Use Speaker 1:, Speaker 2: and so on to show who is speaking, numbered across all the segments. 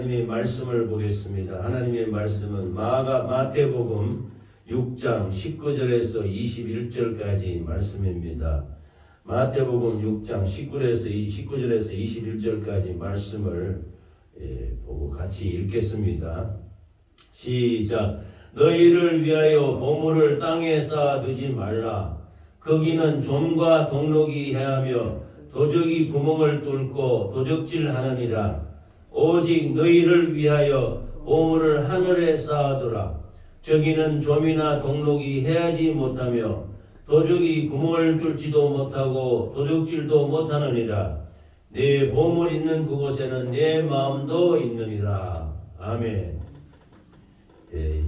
Speaker 1: 하나님의 말씀을 보겠습니다. 하나님의 말씀은 마태복음 6장 19절에서 21절까지 말씀입니다. 마태복음 6장 19절에서 21절까지 말씀을 보고 같이 읽겠습니다. 시작. 너희를 위하여 보물을 땅에 쌓아두지 말라. 거기는 좀과 동록이 해하며 도적이 구멍을 뚫고 도적질하느니라. 오직 너희를 위하여 보물을 하늘에 쌓아두라. 저기는 좀이나 동록이 해하지 못하며 도적이 구멍을 뚫지도 못하고 도적질도 못하느니라. 내 보물 있는 그곳에는 내 마음도 있느니라. 아멘.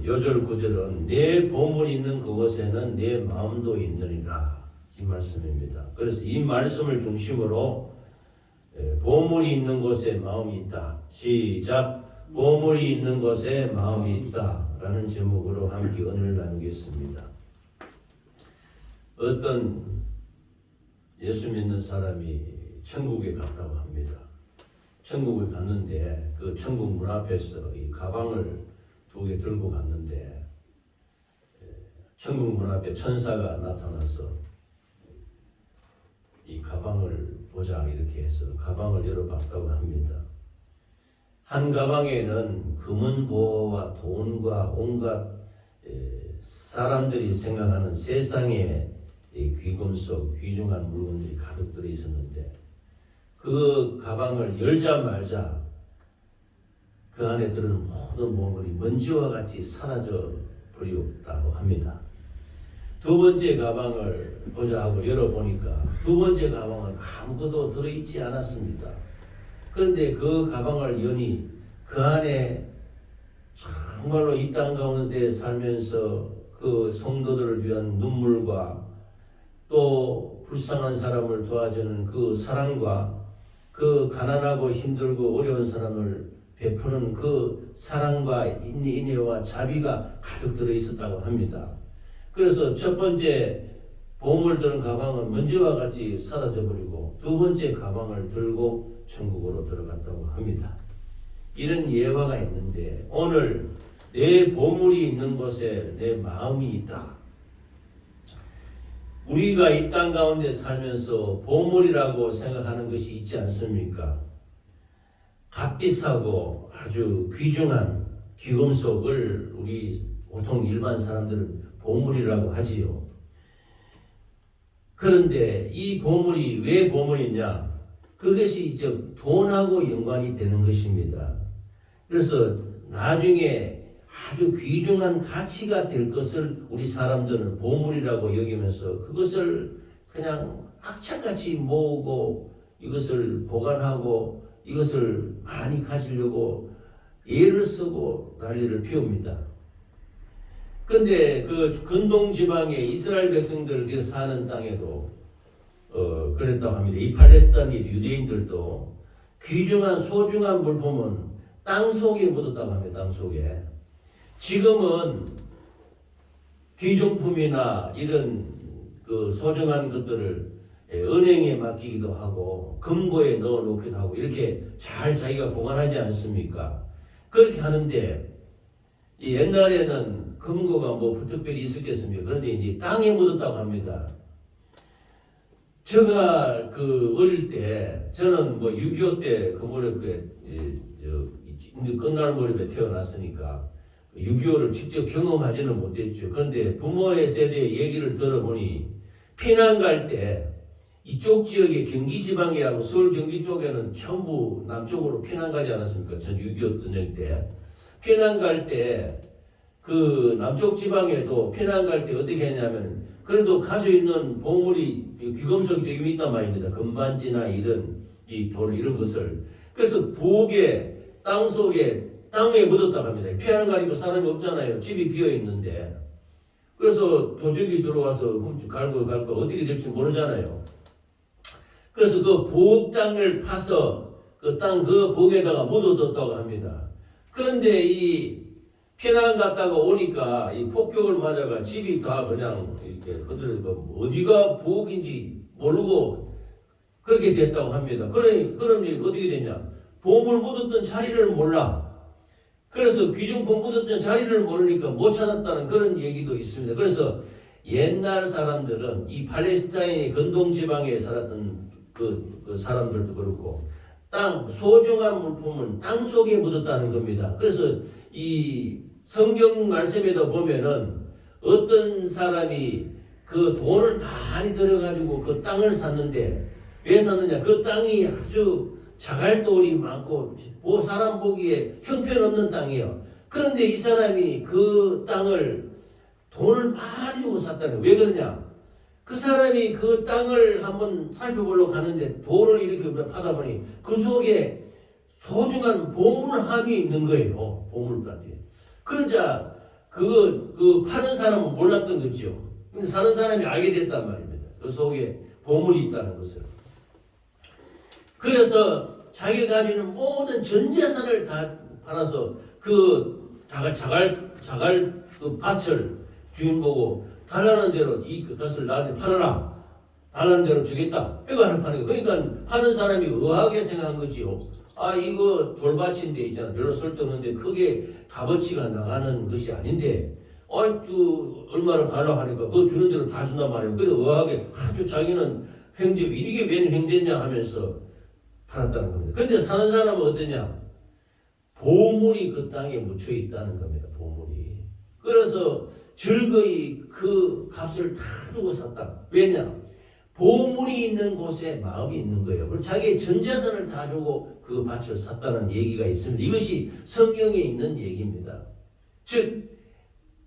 Speaker 1: 요절 9절은 내 보물 있는 그곳에는 내 마음도 있느니라. 이 말씀입니다. 그래서 이 말씀을 중심으로 보물이 있는 곳에 마음이 있다. 시작. 보물이 있는 곳에 마음이 있다. 라는 제목으로 함께 은혜를 나누겠습니다. 어떤 예수 믿는 사람이 천국에 갔다고 합니다. 천국에 갔는데 그 천국 문 앞에서 이 가방을 2개 들고 갔는데 천국 문 앞에 천사가 나타나서 이 가방을 보자 이렇게 해서 가방을 열어봤다고 합니다. 한 가방에는 금은 보화와 돈과 온갖 사람들이 생각하는 세상의 귀금속 귀중한 물건들이 가득 들어 있었는데 그 가방을 열자마자 그 안에 들은 모든 보물이 먼지와 같이 사라져 버렸다고 합니다. 두 번째 가방을 보자 하고 열어보니까 두 번째 가방은 아무것도 들어있지 않았습니다. 그런데 그 가방을 여니 그 안에 정말로 이 땅 가운데 살면서 그 성도들을 위한 눈물과 또 불쌍한 사람을 도와주는 그 사랑과 그 가난하고 힘들고 어려운 사람을 베푸는 그 사랑과 인내와 자비가 가득 들어 있었다고 합니다. 그래서 첫 번째 보물 들은 가방은 먼지와 같이 사라져버리고 두 번째 가방을 들고 천국으로 들어갔다고 합니다. 이런 예화가 있는데 오늘 내 보물이 있는 곳에 내 마음이 있다. 우리가 이 땅 가운데 살면서 보물이라고 생각하는 것이 있지 않습니까? 값비싸고 아주 귀중한 귀금속을 우리 보통 일반 사람들은 보물이라고 하지요. 그런데 이 보물이 왜 보물이냐? 그것이 돈하고 연관이 되는 것입니다. 그래서 나중에 아주 귀중한 가치가 될 것을 우리 사람들은 보물이라고 여기면서 그것을 그냥 악착같이 모으고 이것을 보관하고 이것을 많이 가지려고 애를 쓰고 난리를 피웁니다. 그런데 그 근동 지방의 이스라엘 백성들 사는 땅에도 그랬다고 합니다. 이 팔레스타인 유대인들도 귀중한 소중한 물품은 땅 속에 묻었다고 합니다. 땅 속에. 지금은 귀중품이나 이런 그 소중한 것들을 은행에 맡기기도 하고 금고에 넣어 놓기도 하고 이렇게 잘 자기가 보관하지 않습니까? 그렇게 하는데 옛날에는 금고가 뭐 특별히 있었겠습니까? 그런데 이제 땅에 묻었다고 합니다. 제가 어릴 때 저는 6.25 때 그 무렵에 끝날 무렵에 태어났으니까 6.25를 직접 경험하지는 못했죠. 그런데 부모의 세대의 얘기를 들어보니 피난 갈 때 이쪽 지역에 경기 지방이하고 서울 경기 쪽에는 전부 남쪽으로 피난 가지 않았습니까? 전 6.25 전쟁 때 피난 갈 때 그 남쪽 지방에도 피난 갈 때 어떻게 했냐면 그래도 가지고 있는 보물이 귀금속이 좀 있단 말입니다. 금반지나 이런 이 돌 이런 것을 그래서 부엌에 땅 속에 땅에 묻었다고 합니다. 피난 가니까 사람이 없잖아요. 집이 비어 있는데 그래서 도적이 들어와서 갈고 어떻게 될지 모르잖아요. 그래서 그 부엌 땅을 파서 그 땅 그 부엌에다가 묻어뒀다고 합니다. 그런데 이 피난 갔다가 오니까 이 폭격을 맞아가 집이 다 그냥 이렇게 흐드러지고 어디가 부엌인지 모르고 그렇게 됐다고 합니다. 그러니 어떻게 됐냐? 보물 묻었던 자리를 몰라. 그래서 귀중품 묻었던 자리를 모르니까 못 찾았다는 그런 얘기도 있습니다. 그래서 옛날 사람들은 이 팔레스타인의 근동 지방에 살았던 그 사람들도 그렇고 소중한 물품은 땅 속에 묻었다는 겁니다. 그래서 이 성경 말씀에도 보면은 어떤 사람이 그 돈을 많이 들여가지고 그 땅을 샀는데 왜 샀느냐? 그 땅이 아주 자갈돌이 많고 사람 보기에 형편없는 땅이에요. 그런데 이 사람이 그 땅을 돈을 많이 주고 샀다는 거예요. 왜 그러냐? 그 사람이 그 땅을 한번 살펴보려고 가는데 돌을 이렇게 파다 보니 그 속에 소중한 보물함이 있는 거예요. 보물감이. 그러자 그 파는 사람은 몰랐던 거죠. 근데 사는 사람이 알게 됐단 말입니다. 그 속에 보물이 있다는 것을. 그래서 자기가 가지는 모든 전 재산을 다 팔아서 그 자갈 그 밭을 주인 보고 달라는 대로 그것을 나한테 팔아라. 달라는 대로 주겠다. 이거 하나 파는 거. 그러니까 파는 사람이 의아하게 생각한 거지요. 아, 이거 돌밭인데 있잖아. 별로 쓸데없는데 크게 값어치가 나가는 것이 아닌데 얼마를 달라고 하니까 그거 주는 대로 다 준단 말이에요. 그래 의아하게 아주 자기는 횡재, 이게 웬 횡재냐 하면서 팔았다는 겁니다. 그런데 사는 사람은 어떠냐? 보물이 그 땅에 묻혀 있다는 겁니다. 보물이. 그래서 즐거이 그 값을 다 주고 샀다. 왜냐? 보물이 있는 곳에 마음이 있는 거예요. 그리고 자기의 전 재산을 다 주고 그 밭을 샀다는 얘기가 있습니다. 이것이 성경에 있는 얘기입니다. 즉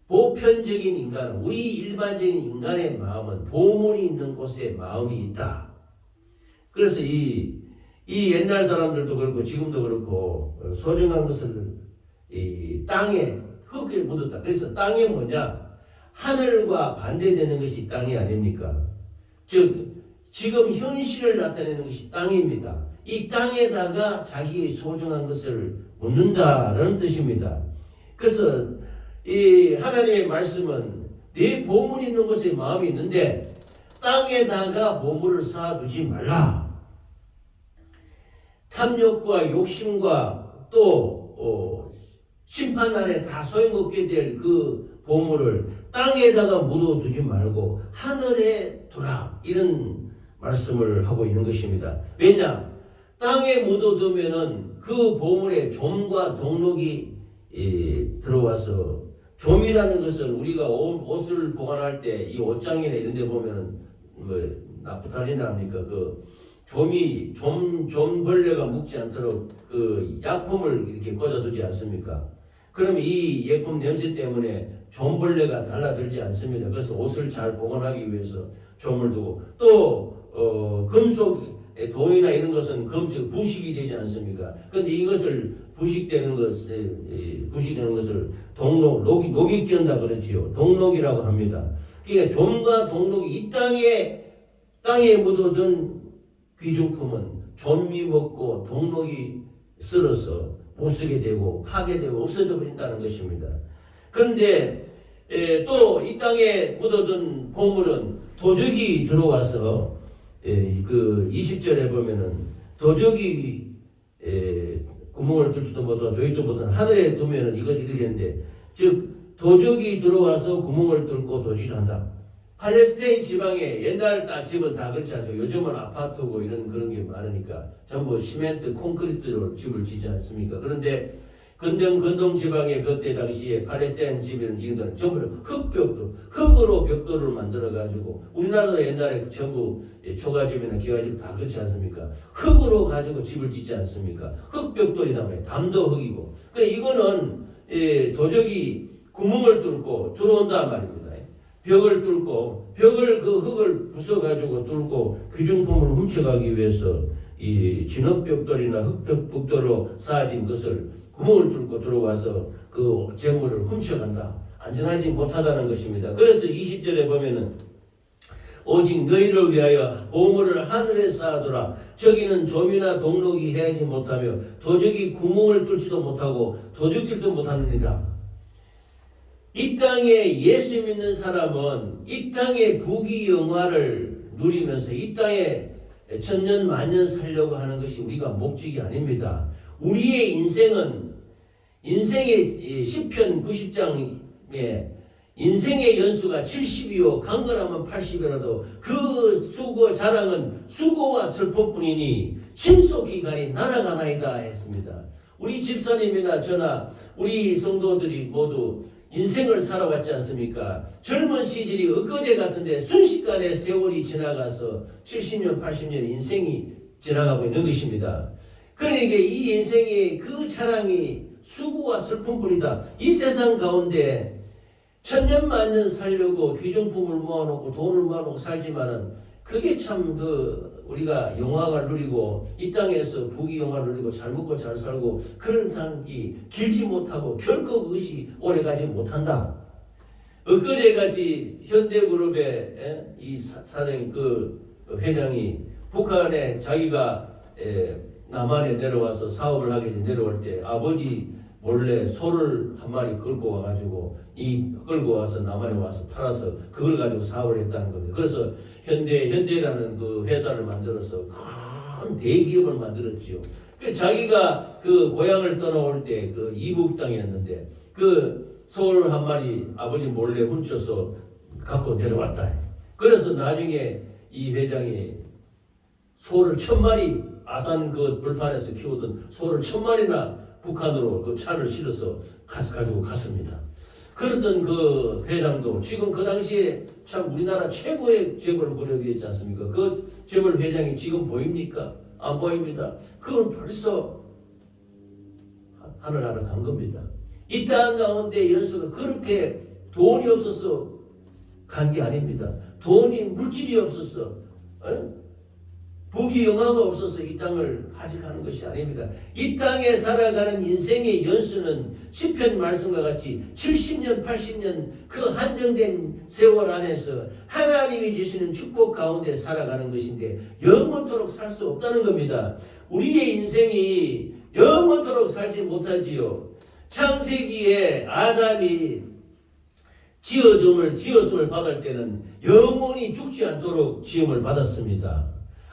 Speaker 1: 보편적인 인간은, 우리 일반적인 인간의 마음은 보물이 있는 곳에 마음이 있다. 그래서 이 옛날 사람들도 그렇고 지금도 그렇고 소중한 것을 이 땅에 흙에 묻었다. 그래서 땅이 뭐냐? 하늘과 반대되는 것이 땅이 아닙니까? 즉 지금 현실을 나타내는 것이 땅입니다. 이 땅에다가 자기의 소중한 것을 묻는다라는 뜻입니다. 그래서 이 하나님의 말씀은 네 보물이 있는 곳에 마음이 있는데 땅에다가 보물을 쌓아두지 말라. 탐욕과 욕심과 또 심판날에 다 소용없게 될 그 보물을 땅에다가 묻어두지 말고 하늘에 두라. 이런 말씀을 하고 있는 것입니다. 왜냐? 땅에 묻어두면은 그 보물에 좀과 동록이 들어와서, 좀이라는 것은 우리가 옷을 보관할 때 이 옷장이나 이런 데 보면은 나프탈린이라 합니까? 그 좀벌레가 묵지 않도록 그 약품을 이렇게 꽂아두지 않습니까? 그럼 이 예품 냄새 때문에 좀벌레가 달라들지 않습니다. 그래서 옷을 잘 보관하기 위해서 좀을 두고, 또 금속 돌이나 이런 것은 금속 부식이 되지 않습니까? 그런데 이것을 부식되는 것을 녹이 끼운다 그러지요. 동록이라고 합니다. 그러니까 좀과 동록이 이 땅에 묻어둔 귀중품은 좀이 먹고 동록이 쓸어서 못 쓰게 되고 파괴되고 없어져 버린다는 것입니다. 그런데 또 이 땅에 묻어둔 보물은 도적이 들어와서 그 20절에 보면은 도적이 구멍을 뚫지도 못하고 저희쪽보다는 하늘에 두면은 이것이 이렇게 되는데, 즉 도적이 들어와서 구멍을 뚫고 도지를 한다. 팔레스타인 지방에 옛날 집은 다 그렇지 않습니까? 요즘은 아파트고 그런 게 많으니까 전부 시멘트, 콘크리트로 집을 짓지 않습니까? 그런데 근동 지방에 그때 당시에 팔레스타인 집에는 이런 거는 전부 흙으로 벽돌을 만들어 가지고, 우리나라도 옛날에 전부 초가집이나 기와집 다 그렇지 않습니까? 흙으로 가지고 집을 짓지 않습니까? 흙벽돌이다 말이에요. 담도 흙이고. 그러니까 이거는 도적이 구멍을 뚫고 들어온단 말입니다. 벽을 뚫고, 그 흙을 부숴가지고 뚫고 귀중품을 훔쳐가기 위해서 이 진흙벽돌이나 흙벽돌로 쌓아진 것을 구멍을 뚫고 들어와서 그 재물을 훔쳐간다. 안전하지 못하다는 것입니다. 그래서 20절에 보면은 오직 너희를 위하여 보물을 하늘에 쌓아두라. 저기는 좀이나 동록이 해하지 못하며 도적이 구멍을 뚫지도 못하고 도적질도 못하느니라. 이 땅에 예수 믿는 사람은 이 땅의 부귀영화를 누리면서 이 땅에 천년 만년 살려고 하는 것이 우리가 목적이 아닙니다. 우리의 인생의 시편 90장에 인생의 연수가 70이요 강건하면 80이라도 그 수고 자랑은 수고와 슬픔뿐이니 신속기간이 날아가나이다 했습니다. 우리 집사님이나 저나 우리 성도들이 모두 인생을 살아왔지 않습니까? 젊은 시절이 엊그제 같은데 순식간에 세월이 지나가서 70년 80년 인생이 지나가고 있는 것입니다. 그러니까 이 인생의 그 자랑이 수고와 슬픔뿐이다. 이 세상 가운데 천년 만년 살려고 귀중품을 모아놓고 돈을 모아놓고 살지만은 그게 참 우리가 영화를 누리고 이 땅에서 부귀영화를 누리고 잘 먹고 잘 살고 그런 삶이 길지 못하고 결코 그것이 오래가지 못한다. 엊그제같이 현대그룹의 이 사장 회장이 북한에 자기가 남한에 내려와서 사업을 하기 위해서 내려올 때 아버지 몰래 소를 한 마리 끌고 와가지고 끌고 와서 남한에 와서 팔아서 그걸 가지고 사업을 했다는 겁니다. 그래서 현대라는 그 회사를 만들어서 큰 대기업을 만들었지요. 자기가 그 고향을 떠나올 때 그 이북 땅이었는데 그 소를 한 마리 아버지 몰래 훔쳐서 갖고 내려왔다. 그래서 나중에 이 회장이 소를 1000마리 아산 그 불판에서 키우던 소를 1000마리나 북한으로 그 차를 실어서 가지고 갔습니다. 그랬던 그 회장도 지금 그 당시에 참 우리나라 최고의 재벌 권력이었지 않습니까? 그 재벌 회장이 지금 보입니까? 안 보입니다. 그건 벌써 하늘나라 간 겁니다. 이 땅 가운데 연수가 그렇게 돈이 없어서 간 게 아닙니다. 돈이 물질이 없어서 부귀영화가 없어서 이 땅을 하직하는 것이 아닙니다. 이 땅에 살아가는 인생의 연수는 시편 말씀과 같이 70년 80년 그 한정된 세월 안에서 하나님이 주시는 축복 가운데 살아가는 것인데 영원토록 살 수 없다는 겁니다. 우리의 인생이 영원토록 살지 못하지요. 창세기에 아담이 지었음을 받을 때는 영원히 죽지 않도록 지음을 받았습니다.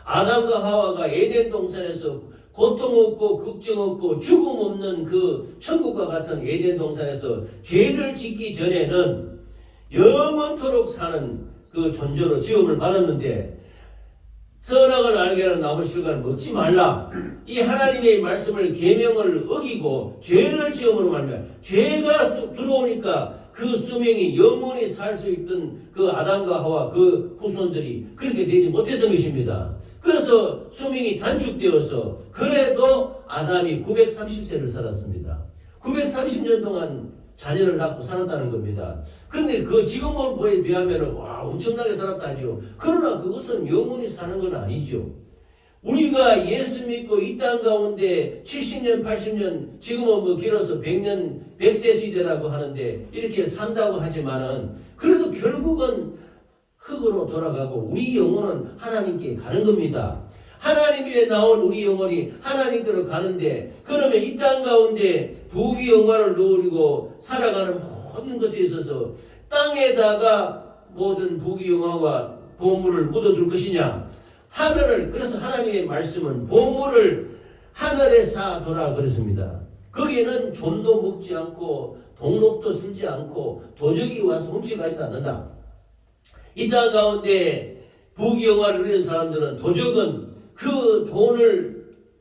Speaker 1: 아담과 하와가 에덴 동산에서 고통 없고 걱정 없고 죽음 없는 그 천국과 같은 에덴 동산에서 죄를 짓기 전에는 영원토록 사는 그 존재로 지음을 받았는데 선악을 알게 하는 나무 실과를 먹지 말라. 이 하나님의 말씀을 계명을 어기고 죄를 지음으로 말미암아 죄가 들어오니까 그 수명이 영원히 살 수 있던 그 아담과 하와 그 후손들이 그렇게 되지 못했던 것입니다. 그래서 수명이 단축되어서 그래도 아담이 930세를 살았습니다. 930년 동안 자녀를 낳고 살았다는 겁니다. 그런데 그 지금에 비하면 와 엄청나게 살았다죠. 그러나 그것은 영원히 사는 건 아니죠. 우리가 예수 믿고 이 땅 가운데 70년 80년 지금은 뭐 길어서 100년 100세 시대라고 하는데 이렇게 산다고 하지만은 그래도 결국은 흙으로 돌아가고 우리 영혼은 하나님께 가는 겁니다. 하나님께 나온 우리 영혼이 하나님께로 가는데 그러면 이 땅 가운데 부귀영화를 누리고 살아가는 모든 것에 있어서 땅에다가 모든 부귀영화와 보물을 묻어둘 것이냐 그래서 하나님의 말씀은 보물을 하늘에 쌓아두라 그랬습니다. 거기에는 좀도 먹지 않고 동록도 쓸지 않고 도적이 와서 훔쳐가지도 않는다. 이 땅 가운데 부귀영화를 누리는 사람들은 도적은 그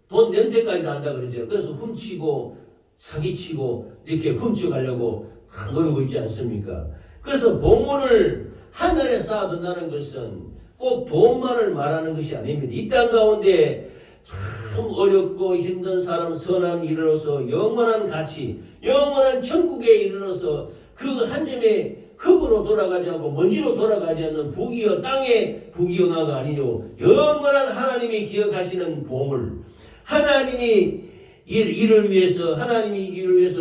Speaker 1: 돈 냄새까지 난다 그러죠. 그래서 훔치고 사기치고 이렇게 훔쳐가려고 노리고 있지 않습니까? 그래서 보물을 하늘에 쌓아둔다는 것은 꼭 돈만을 말하는 것이 아닙니다. 이 땅 가운데 참 어렵고 힘든 사람 선한 일으로서 영원한 가치, 영원한 천국에 이르러서 그 한 점의 흙으로 돌아가지 않고 먼지로 돌아가지 않는 땅의 부귀영화가 아니요 영원한 하나님이 기억하시는 보물, 하나님이 이를 위해서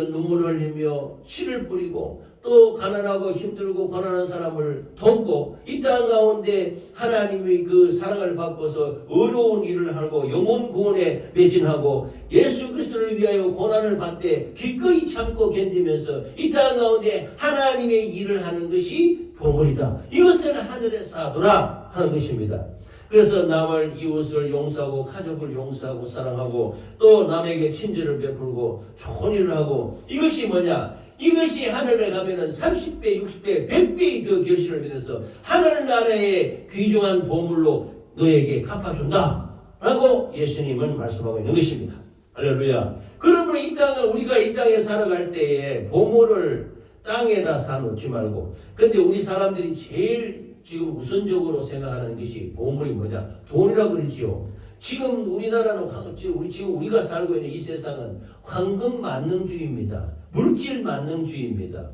Speaker 1: 눈물을 흘리며 씨를 뿌리고 또 가난하고 힘들고 고난한 사람을 돕고 이 땅 가운데 하나님의 그 사랑을 받고서 어려운 일을 하고 영혼 구원에 매진하고 예수 그리스도를 위하여 고난을 받되 기꺼이 참고 견디면서 이 땅 가운데 하나님의 일을 하는 것이 보물이다. 이것을 하늘에 쌓아두라 하는 것입니다. 그래서 남을 이웃을 용서하고 가족을 용서하고 사랑하고 또 남에게 친절을 베풀고 좋은 일을 하고 이것이 뭐냐? 이것이 하늘에 가면은 30배, 60배, 100배의 더 결실을 맺어서 하늘나라의 귀중한 보물로 너에게 갚아준다 라고 예수님은 말씀하고 있는 것입니다. 할렐루야. 그러므로 이 땅을 우리가 이 땅에 살아갈 때에 보물을 땅에다 사놓지 말고 근데 우리 사람들이 제일 지금 우선적으로 생각하는 것이 보물이 뭐냐? 돈이라고 그러지요. 지금 우리나라는 지금 우리가 살고 있는 이 세상은 황금 만능주의입니다. 물질 만능주의입니다.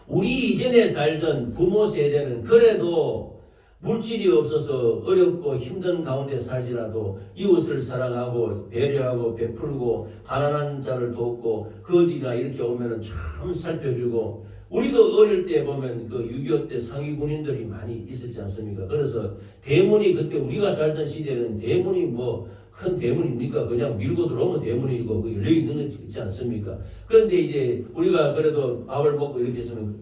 Speaker 1: 우리 이전에 살던 부모 세대는 그래도 물질이 없어서 어렵고 힘든 가운데 살지라도 이웃을 사랑하고 배려하고 베풀고 가난한 자를 돕고 거지나 이렇게 오면은 참 살펴주고 우리도 어릴 때 보면 그 6.25 때 상위 군인들이 많이 있었지 않습니까? 그래서 대문이 그때 우리가 살던 시대는 대문이 뭐 큰 대문입니까? 그냥 밀고 들어오면 대문이고 그 열려 있는 거 있지 않습니까? 그런데 이제 우리가 그래도 밥을 먹고 이렇게 해서는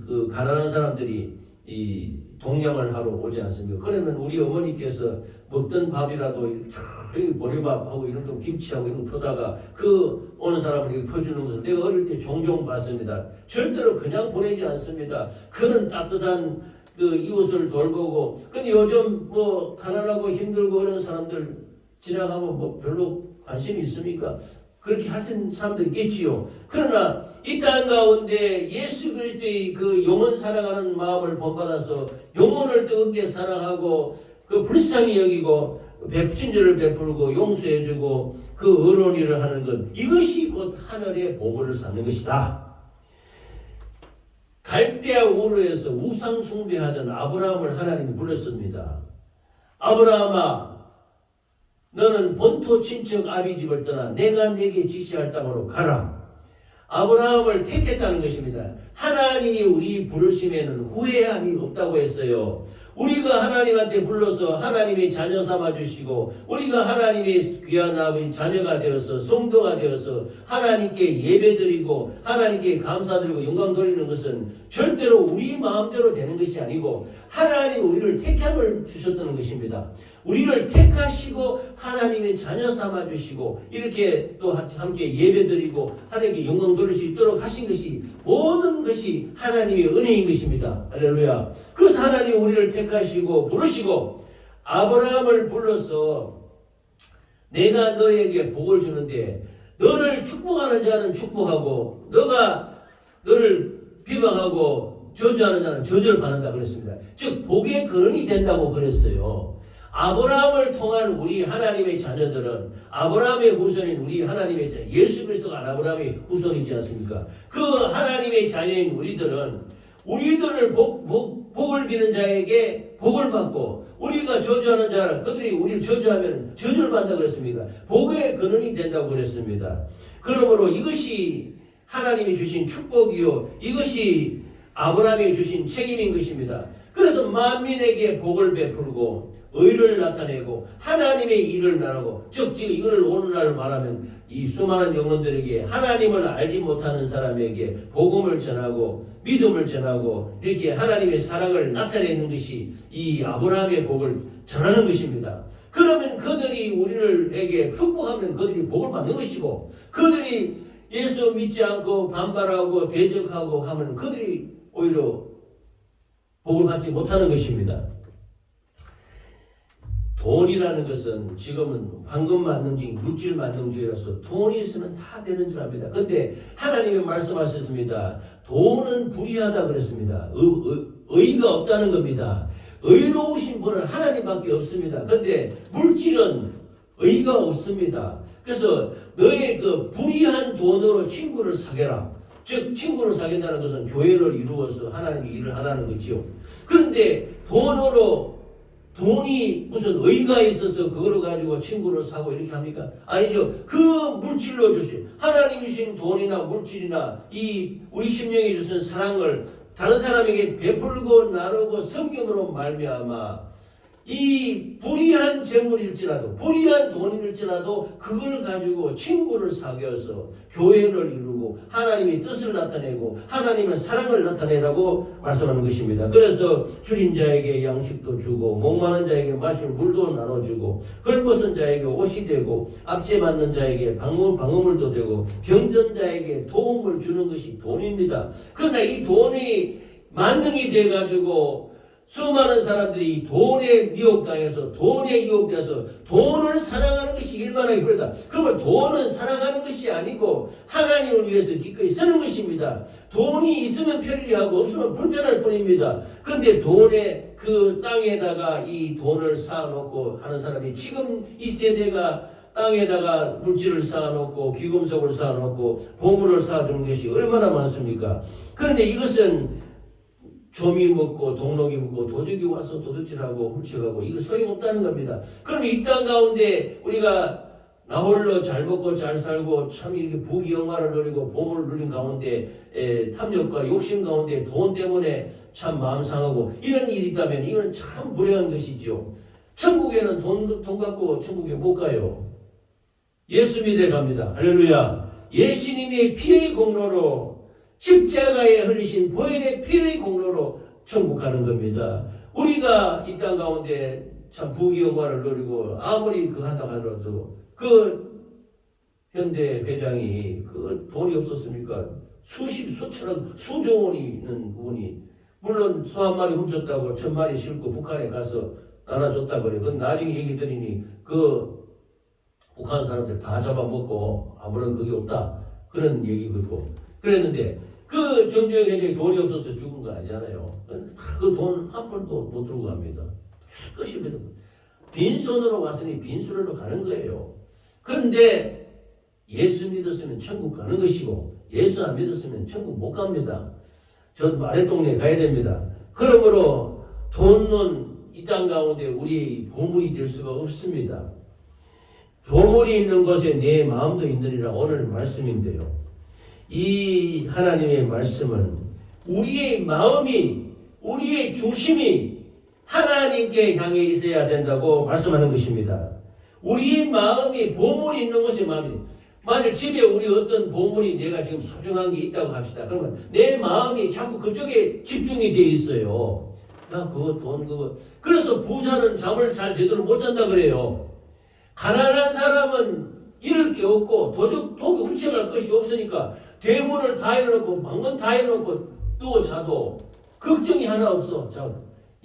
Speaker 1: 그 가난한 사람들이 이 동양을 하러 오지 않습니까? 그러면 우리 어머니께서 먹던 밥이라도 이렇게 보리밥하고 이런 거 김치하고 이런 거 퍼다가 그 오는 사람을 이렇게 퍼주는 것을 내가 어릴 때 종종 봤습니다. 절대로 그냥 보내지 않습니다. 그런 따뜻한 그 이웃을 돌보고 근데 요즘 뭐 가난하고 힘들고 그런 사람들 지나가면 뭐 별로 관심이 있습니까? 그렇게 하시는 사람도 있겠지요. 그러나 이 땅 가운데 예수 그리스도의 그 영혼 사랑하는 마음을 본받아서 영혼을 뜨겁게 사랑하고 그 불쌍히 여기고 친절을 베풀고 용서해주고 그 의로운 일을 하는 것 이것이 곧 하늘의 보물을 쌓는 것이다. 갈대아 우르에서 우상 숭배하던 아브라함을 하나님이 불렀습니다. 아브라함아 너는 본토 친척 아비 집을 떠나 내가 네게 지시할 땅으로 가라. 아브라함을 택했다는 것입니다. 하나님이 우리 부르심에는 후회함이 없다고 했어요. 우리가 하나님한테 불러서 하나님의 자녀 삼아주시고 우리가 하나님의 귀한 아버지 자녀가 되어서 성도가 되어서 하나님께 예배드리고 하나님께 감사드리고 영광 돌리는 것은 절대로 우리 마음대로 되는 것이 아니고 하나님 우리를 택함을 주셨다는 것입니다. 우리를 택하시고 하나님의 자녀 삼아주시고 이렇게 또 함께 예배드리고 하나님께 영광 돌릴 수 있도록 하신 것이 모든 것이 하나님의 은혜인 것입니다. 할렐루야. 그래서 하나님 우리를 택하시고 부르시고 아브라함을 불러서 내가 너에게 복을 주는데 너를 축복하는 자는 축복하고 너를 비방하고 저주하는 자는 저주를 받는다 그랬습니다. 즉 복의 근원이 된다고 그랬어요. 아브라함을 통한 우리 하나님의 자녀들은 아브라함의 후손인 우리 하나님의 자녀 예수 그리스도가 아브라함의 후손이지 않습니까? 그 하나님의 자녀인 우리들을 복을 비는 자에게 복을 받고 우리가 저주하는 자는 그들이 우리를 저주하면 저주를 받는다 그랬습니다. 복의 근원이 된다고 그랬습니다. 그러므로 이것이 하나님이 주신 축복이요 이것이 아브라함이 주신 책임인 것입니다. 그래서 만민에게 복을 베풀고 의를 나타내고 하나님의 일을 나누고 즉 이거를 오늘날 말하면 이 수많은 영혼들에게 하나님을 알지 못하는 사람에게 복음을 전하고 믿음을 전하고 이렇게 하나님의 사랑을 나타내는 것이 이 아브라함의 복을 전하는 것입니다. 그러면 그들이 우리에게 축복하면 그들이 복을 받는 것이고 그들이 예수 믿지 않고 반발하고 대적하고 하면 그들이 오히려 복을 받지 못하는 것입니다. 돈이라는 것은 지금은 황금 만능주의, 물질 만능주의라서 돈이 있으면 다 되는 줄 압니다. 그런데 하나님이 말씀하셨습니다. 돈은 불의하다 그랬습니다. 의가 없다는 겁니다. 의로우신 분은 하나님밖에 없습니다. 그런데 물질은 의가 없습니다. 그래서 너의 그 불의한 돈으로 친구를 사귀라. 즉 친구를 사귄다는 것은 교회를 이루어서 하나님의 일을 하라는 거지요. 그런데 돈이 무슨 의가 있어서 그거를 가지고 친구를 사고 이렇게 합니까? 아니죠. 그 물질로 주신 하나님이 주신 돈이나 물질이나 이 우리 심령에 주신 사랑을 다른 사람에게 베풀고 나누고 섬김으로 말미암아 이 불의한 재물일지라도 불의한 돈일지라도 그걸 가지고 친구를 사귀어서 교회를 이루고 하나님의 뜻을 나타내고 하나님의 사랑을 나타내라고 말씀하는 것입니다. 그래서 줄인 자에게 양식도 주고 목마른 자에게 마실 물도 나눠주고 헐벗은 자에게 옷이 되고 압제 맞는 자에게 방어물도 되고 병든 자에게 도움을 주는 것이 돈입니다. 그러나 이 돈이 만능이 돼가지고 수많은 사람들이 돈에 미혹당해서 돈에 유혹돼서 돈을 사랑하는 것이 일반화가 그러다. 그러면 돈은 사랑하는 것이 아니고 하나님을 위해서 기꺼이 쓰는 것입니다. 돈이 있으면 편리하고 없으면 불편할 뿐입니다. 그런데 돈에 그 땅에다가 이 돈을 쌓아놓고 하는 사람이 지금 이 세대가 땅에다가 물질을 쌓아놓고 귀금속을 쌓아놓고 보물을 쌓아두는 것이 얼마나 많습니까? 그런데 이것은 좀이 먹고 동록이 먹고 도적이 와서 도둑질하고 훔쳐가고 이거 소용없다는 겁니다. 그럼 이 땅 가운데 우리가 나홀로 잘 먹고 잘 살고 참 이렇게 부귀영화를 누리고 보물을 누린 가운데 탐욕과 욕심 가운데 돈 때문에 참 마음 상하고 이런 일이 있다면 이건 참 불행한 것이죠. 천국에는 돈 갖고 천국에 못 가요. 예수 믿어 갑니다. 할렐루야. 예수님의 피의 공로로 십자가에 흘리신 보혈의 피의 공로로 천국 가는 겁니다. 우리가 이 땅 가운데 참 부귀영화를 누리고 아무리 그 한다고 하더라도 그 현대 회장이 그 돈이 없었습니까? 수천억 수조 원이 있는 분이 물론 소 한 마리 훔쳤다고 1000마리 싣고 북한에 가서 나눠줬다 그래. 그건 나중에 얘기 드리니 그 북한 사람들 다 잡아먹고 아무런 그게 없다 그런 얘기고 그랬는데 그 정주영 회장이 돈이 없어서 죽은 거 아니잖아요. 그 돈 한 푼도 못 들고 갑니다. 깨끗이 빈손으로 왔으니 빈손으로 가는 거예요. 그런데 예수 믿었으면 천국 가는 것이고 예수 안 믿었으면 천국 못 갑니다. 전 아랫동네에 가야 됩니다. 그러므로 돈은 이 땅 가운데 우리의 보물이 될 수가 없습니다. 보물이 있는 곳에 내 마음도 있느니라 오늘 말씀인데요. 이 하나님의 말씀은 우리의 마음이 우리의 중심이 하나님께 향해 있어야 된다고 말씀하는 것입니다. 우리의 마음이 보물이 있는 곳에 마음이 만일 집에 우리 어떤 보물이 내가 지금 소중한 게 있다고 합시다. 그러면 내 마음이 자꾸 그쪽에 집중이 돼 있어요. 나 그거 돈 그거 그래서 부자는 잠을 잘 제대로 못 잔다 그래요. 가난한 사람은 잃을 게 없고 독이 훔쳐갈 것이 없으니까 대문을 다 해놓고 방문 다 해놓고 또 자도 걱정이 하나 없어. 자,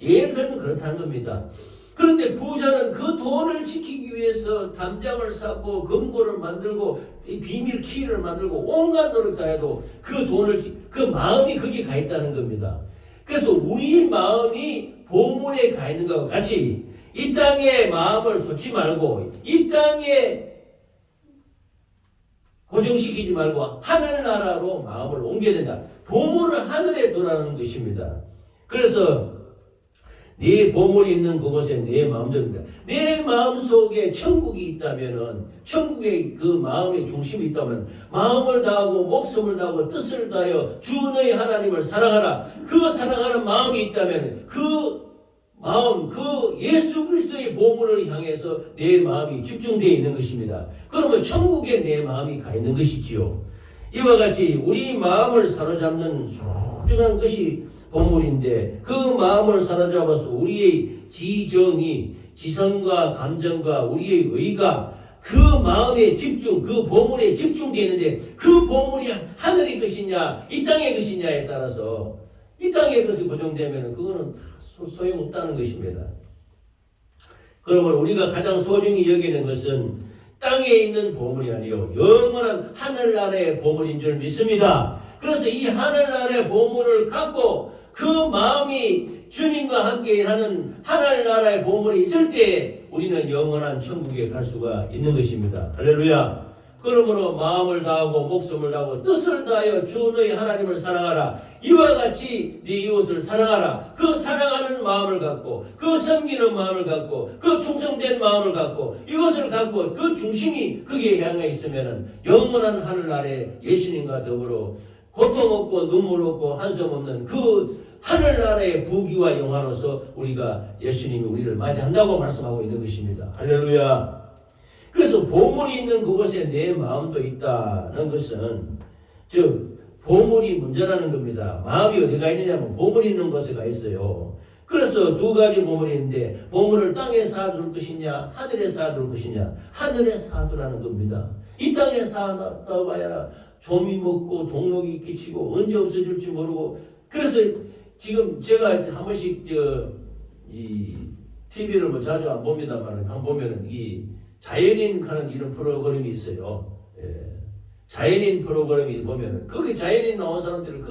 Speaker 1: 예를 들면 그렇다는 겁니다. 그런데 부자는 그 돈을 지키기 위해서 담장을 쌓고 금고를 만들고 비밀 키를 만들고 온갖 노력을 다 해도 그 돈을 그 마음이 거기에 가 있다는 겁니다. 그래서 우리 마음이 보물에 가 있는 것과 같이 이 땅에 마음을 쏟지 말고 이 땅에 고정시키지 말고 하늘나라로 마음을 옮겨야 된다. 보물을 하늘에 두라는 것입니다. 그래서 네 보물이 있는 그곳에 내 마음입니다. 내 마음 속에 천국이 있다면은 천국의 그 마음의 중심이 있다면 마음을 다하고 목숨을 다하고 뜻을 다하여 주 너희 하나님을 사랑하라. 그 사랑하는 마음이 있다면 그 마음, 그 예수 그리스도의 보물을 향해서 내 마음이 집중되어 있는 것입니다. 그러면 천국에 내 마음이 가 있는 것이지요. 이와 같이 우리 마음을 사로잡는 소중한 것이 보물인데 그 마음을 사로잡아서 우리의 지정이 지성과 감정과 우리의 의가 그 마음에 집중, 그 보물에 집중되어 있는데 그 보물이 하늘의 것이냐 이 땅의 것이냐에 따라서 이 땅의 것이 고정되면 그거는 소용없다는 것입니다. 그러면 우리가 가장 소중히 여기는 것은 땅에 있는 보물이 아니요 영원한 하늘나라의 보물인 줄 믿습니다. 그래서 이 하늘나라의 보물을 갖고 그 마음이 주님과 함께 하는 하늘나라의 보물이 있을 때 우리는 영원한 천국에 갈 수가 있는 것입니다. 할렐루야. 그러므로 마음을 다하고 목숨을 다하고 뜻을 다하여 주 너희 하나님을 사랑하라. 이와 같이 네 이웃을 사랑하라. 그 사랑하는 마음을 갖고 그 섬기는 마음을 갖고 그 충성된 마음을 갖고 이것을 갖고 그 중심이 거기에 향해 있으면 영원한 하늘나라에 예수님과 더불어 고통 없고 눈물 없고 한숨 없는 그 하늘나라의 부귀와 영화로서 우리가 예수님이 우리를 맞이한다고 말씀하고 있는 것입니다. 할렐루야. 그래서 보물이 있는 그곳에 내 마음도 있다는 것은 즉 보물이 문제라는 겁니다. 마음이 어디가 있느냐면 보물이 있는 곳에 가 있어요. 그래서 두 가지 보물이 있는데 보물을 땅에 쌓아둘 것이냐 하늘에 쌓아둘 것이냐. 하늘에 쌓아두라는 겁니다. 이 땅에 쌓아놔봐야 조미 먹고 동록이 끼치고 언제 없어질지 모르고. 그래서 지금 제가 한 번씩 이 TV를 뭐 자주 안 봅니다만 한 보면은 이 자연인 하는 이런 프로그램이 있어요. 예. 자연인 프로그램이 보면은 거기 자연인 나온 사람들은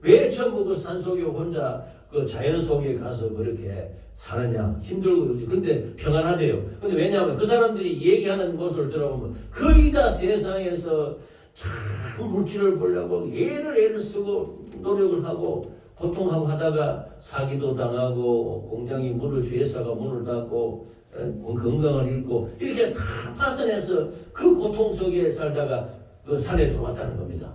Speaker 1: 왜 전부 그 산속에 혼자 그 자연 속에 가서 그렇게 사느냐 힘들고 근데 평안하대요. 근데 왜냐하면 그 사람들이 얘기하는 것을 들어보면 거의 다 세상에서 참 물질을 보려고 애를 쓰고 노력을 하고 고통하고 하다가 사기도 당하고 공장이 회사가 문을 닫고 건강을 잃고 이렇게 다 파산해서 그 고통 속에 살다가 그 산에 들어왔다는 겁니다.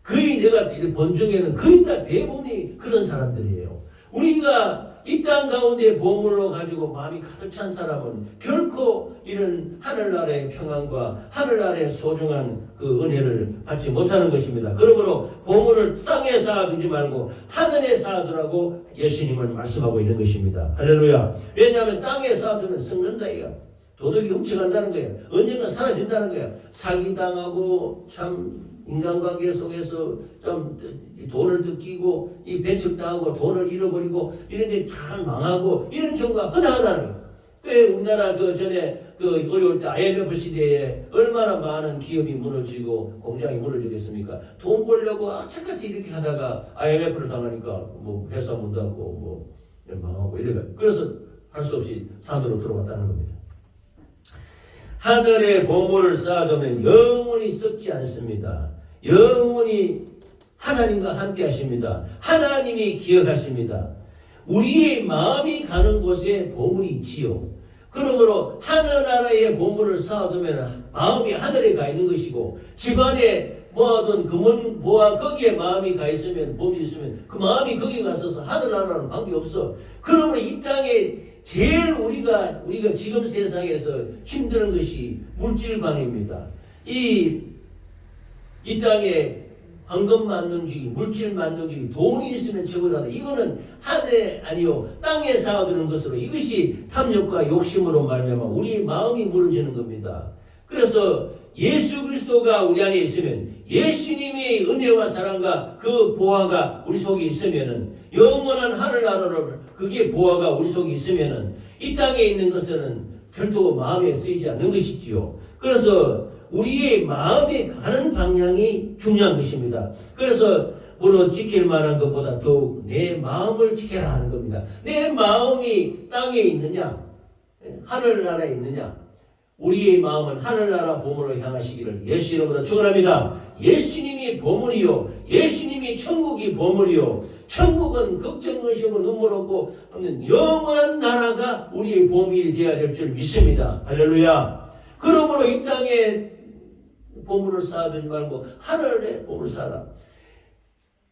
Speaker 1: 거의 내가 본 중에는 거의 다 대부분이 그런 사람들이에요. 우리가 이 땅 가운데 보물로 가지고 마음이 가득 찬 사람은 결코 이런 하늘나라의 평안과 하늘나라의 소중한 그 은혜를 받지 못하는 것입니다. 그러므로 보물을 땅에 쌓아두지 말고 하늘에 쌓아두라고 예수님은 말씀하고 있는 것입니다. 할렐루야. 왜냐하면 땅에 쌓아두면 썩는다 이거. 도덕이 훔쳐간다는 거예요. 언젠가 사라진다는 거예요. 사기당하고 참 인간관계 속에서 좀 돈을 뜯기고 이 배척당하고 돈을 잃어버리고 이런 게 참 망하고 이런 경우가 허다하다는 거예요. 왜 우리나라 그 전에 그 어려울 때 IMF 시대에 얼마나 많은 기업이 무너지고 공장이 무너지겠습니까? 돈 벌려고 악착같이 이렇게 하다가 IMF를 당하니까 뭐 회사 문 닫고 뭐 망하고 이래가 그래서 할 수 없이 산으로 들어왔다는 겁니다. 하늘에 보물을 쌓아두면 영원히 썩지 않습니다. 영원히 하나님과 함께 하십니다. 하나님이 기억하십니다. 우리의 마음이 가는 곳에 보물이 있지요. 그러므로 하늘나라의 보물을 쌓아두면 마음이 하늘에 가 있는 것이고 집안에 모아둔 금은 모아 거기에 마음이 가 있으면 보물이 있으면 그 마음이 거기 가서서 하늘나라랑 관계없어. 그러므로 이 땅에 제일 우리가 지금 세상에서 힘드는 것이 물질관입니다. 이 땅에 황금 만능주의, 물질 만능주의, 돈이 있으면 최고다. 이거는 하늘에 아니요 땅에 쌓아두는 것으로 이것이 탐욕과 욕심으로 말미암아 우리 마음이 무너지는 겁니다. 그래서 예수 그리스도가 우리 안에 있으면 예수님의 은혜와 사랑과 그 보화가 우리 속에 있으면은 영원한 하늘나라를 그게 보화가 우리 속에 있으면은 이 땅에 있는 것은 별도 마음에 쓰이지 않는 것이지요. 그래서 우리의 마음이 가는 방향이 중요한 것입니다. 그래서 물론 지킬 만한 것보다 더욱 내 마음을 지켜라 하는 겁니다. 내 마음이 땅에 있느냐 하늘나라에 있느냐. 우리의 마음은 하늘나라 보물로 향하시기를 예수 이름으로 축원합니다. 예수님이 보물이요 예수님이 천국이 보물이요 천국은 걱정 의심은 눈물 없고 없는 영원한 나라가 우리의 보물이 되어야 될 줄 믿습니다. 할렐루야. 그러므로 이 땅에 보물을 쌓아두지 말고 하늘에 보물을 쌓아라.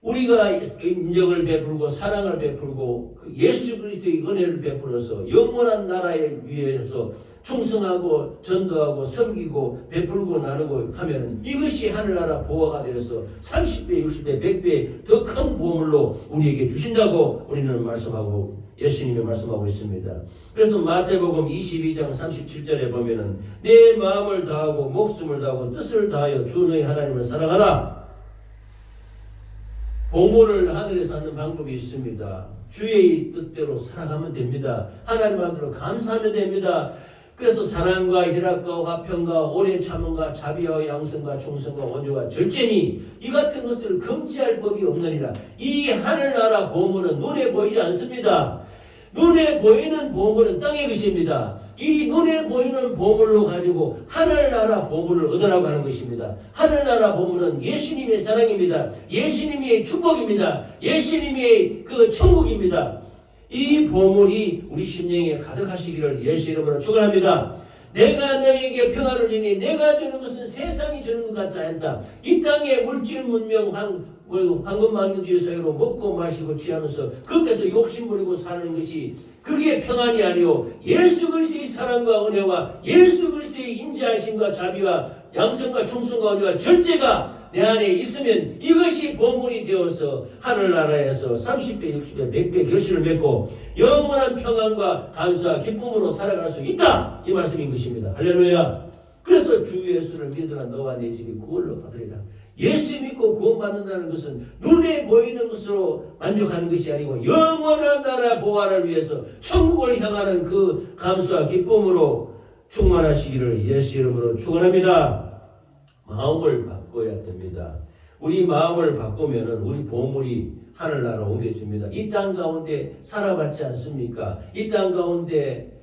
Speaker 1: 우리가 인정을 베풀고 사랑을 베풀고 그 예수 그리스도의 은혜를 베풀어서 영원한 나라에 위해서 충성하고 전도하고 섬기고 베풀고 나누고 하면은 이것이 하늘나라 보화가 되어서 30배, 60배, 100배 더 큰 보물로 우리에게 주신다고 우리는 말씀하고 예수님이 말씀하고 있습니다. 그래서 마태복음 22장 37절에 보면은 내 마음을 다하고 목숨을 다하고 뜻을 다하여 주 너희 하나님을 사랑하라. 보물을 하늘에 쌓는 방법이 있습니다. 주의 뜻대로 살아가면 됩니다. 하나님 마음대로 감사하면 됩니다. 그래서 사랑과 희락과 화평과 오래 참음과 자비와 양성과 충성과 온유와 절제니 이 같은 것을 금지할 법이 없느니라. 이 하늘나라 보물은 눈에 보이지 않습니다. 눈에 보이는 보물은 땅의 것입니다. 이 눈에 보이는 보물로 가지고 하늘나라 보물을 얻으라고 하는 것입니다. 하늘나라 보물은 예수님의 사랑입니다. 예수님의 축복입니다. 예수님의 그 천국입니다. 이 보물이 우리 심령에 가득하시기를 예수 이름으로 축원합니다. 내가 너에게 평안을 주니 내가 주는 것은 세상이 주는 것 같지 않다. 이 땅의 물질 문명 황금 만두지 사이로 먹고 마시고 취하면서 거기서 욕심부리고 사는 것이 그게 평안이 아니오. 예수 그리스도의 사랑과 은혜와 예수 그리스도의 인자하심과 자비와 양성과 충성과 은혜와 절제가 내 안에 있으면 이것이 보물이 되어서 하늘나라에서 30배, 60배, 100배 결실을 맺고 영원한 평안과 감사와 기쁨으로 살아갈 수 있다. 이 말씀인 것입니다. 할렐루야. 그래서 주 예수를 믿으라 너와 내 집이 구원을 받으리라. 예수 믿고 구원받는다는 것은 눈에 보이는 것으로 만족하는 것이 아니고 영원한 나라 보화를 위해서 천국을 향하는 그 감사와 기쁨으로 충만하시기를 예수 이름으로 축원합니다. 마음을 바꿔야 됩니다. 우리 마음을 바꾸면은 우리 보물이 하늘나라로 옮겨집니다. 이 땅 가운데 살아봤지 않습니까? 이 땅 가운데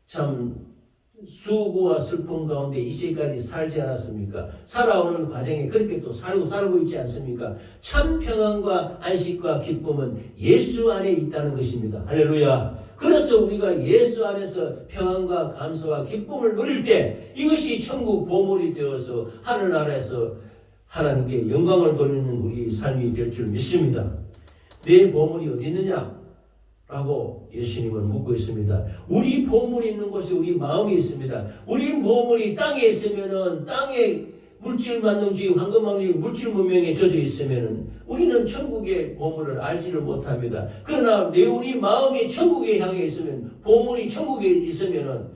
Speaker 1: 참 수고와 슬픔 가운데 이제까지 살지 않았습니까? 살아오는 과정에 그렇게 또 살고 있지 않습니까? 참 평안과 안식과 기쁨은 예수 안에 있다는 것입니다. 할렐루야. 그래서 우리가 예수 안에서 평안과 감사와 기쁨을 누릴 때 이것이 천국 보물이 되어서 하늘나라에서 하나님께 영광을 돌리는 우리 삶이 될 줄 믿습니다. 내 보물이 어디 있느냐? 라고 예수님은 묻고 있습니다. 우리 보물이 있는 곳에 우리 마음이 있습니다. 우리 보물이 땅에 있으면은 땅에 물질 만능주의, 황금만능주의, 물질 문명에 젖어 있으면은 우리는 천국의 보물을 알지를 못합니다. 그러나 우리 마음이 천국에 향해 있으면 보물이 천국에 있으면은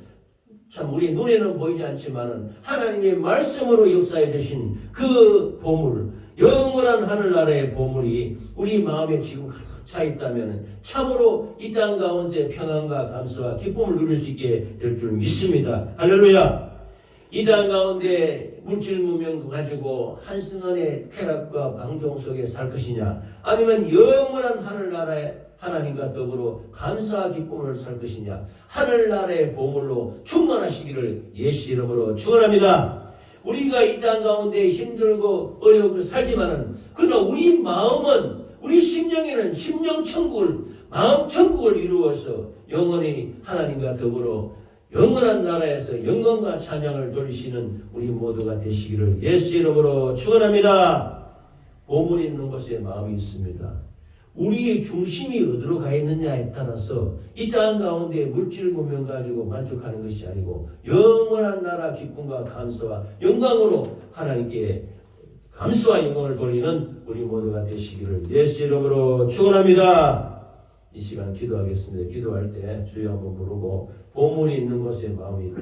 Speaker 1: 참 우리 눈에는 보이지 않지만은 하나님의 말씀으로 역사해 주신 그 보물, 영원한 하늘나라의 보물이 우리 마음에 지금 가득 차 있다면 참으로 이 땅 가운데 평안과 감사와 기쁨을 누릴 수 있게 될 줄 믿습니다. 할렐루야. 이 땅 가운데 물질 문명 가지고 한승안의 쾌락과 방종 속에 살 것이냐, 아니면 영원한 하늘나라의 하나님과 더불어 감사와 기쁨을 살 것이냐, 하늘나라의 보물로 충만하시기를 예수 이름으로 축원합니다. 우리가 이 땅 가운데 힘들고 어렵고 살지만은 그러나 우리 마음은, 우리 심령에는 심령 천국을, 마음 천국을 이루어서 영원히 하나님과 더불어 영원한 나라에서 영광과 찬양을 돌리시는 우리 모두가 되시기를 예수 이름으로 축원합니다. 보물이 있는 곳에 마음이 있습니다. 우리의 중심이 어디로 가 있느냐에 따라서 이 땅 가운데 물질 문명 가지고 만족하는 것이 아니고 영원한 나라 기쁨과 감사와 영광으로 하나님께 감사와 영광을 돌리는 우리 모두가 되시기를 예수 이름으로 축원합니다. 이 시간 기도하겠습니다. 기도할 때 주여 한번 부르고, 보물이 있는 곳에 마음이 있다.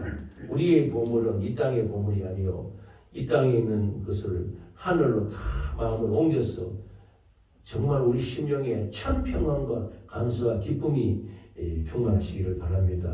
Speaker 1: 우리의 보물은 이 땅의 보물이 아니요, 이 땅에 있는 것을 하늘로 다 마음을 옮겨서 정말 우리 심령에 참 평안과 감사와 기쁨이 충만하시기를 바랍니다.